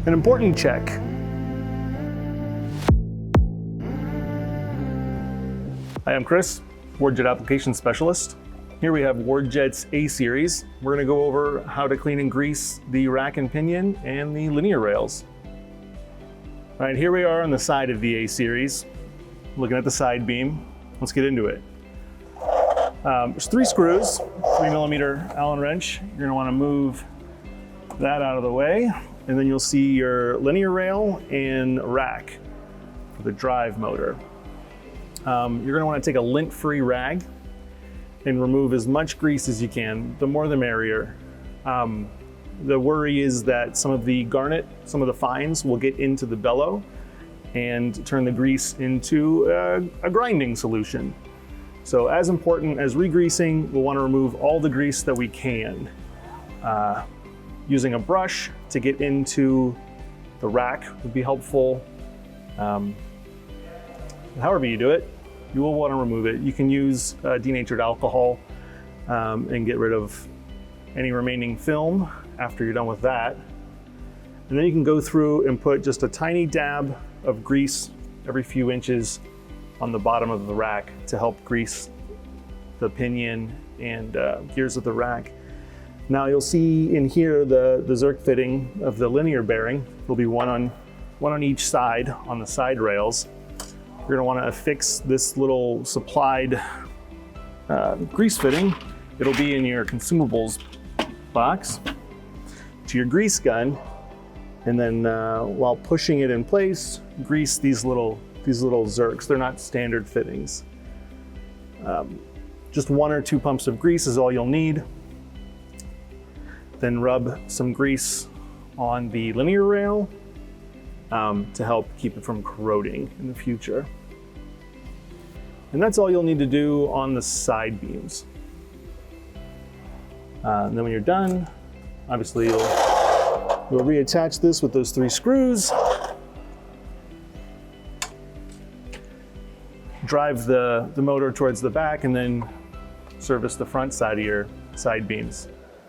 An important check. Hi, I'm Chris, Wardjet Application Specialist. Here we have Wardjet's A series. We're going to go over how to clean and grease the rack and pinion and the linear rails. All right, here we are on the side of the A series, looking at the side beam. Let's get into it. There's 3 screws, 3mm Allen wrench. You're going to want to move that out of the way, and then you'll see your linear rail and rack for the drive motor. You're going to want to take a lint-free rag and remove as much grease as you can. The more the merrier. The worry is that some of the garnet, some of the fines will get into the bellow and turn the grease into a grinding solution. So as important as re-greasing, we'll want to remove all the grease that we can. Using a brush to get into the rack would be helpful. However you do it, you will want to remove it. You can use denatured alcohol and get rid of any remaining film after you're done with that. And then you can go through and put just a tiny dab of grease every few inches on the bottom of the rack to help grease the pinion and gears of the rack. Now you'll see in here the Zerk fitting of the linear bearing. There'll be one on each side on the side rails. You're going to want to affix this little supplied grease fitting. It'll be in your consumables box to your grease gun, and then while pushing it in place, grease these little Zerks. They're not standard fittings. Just 1 or 2 pumps of grease is all you'll need. Then rub some grease on the linear rail to help keep it from corroding in the future. And that's all you'll need to do on the side beams. And then when you're done, obviously you'll reattach this with those 3 screws. Drive the motor towards the back and then service the front side of your side beams.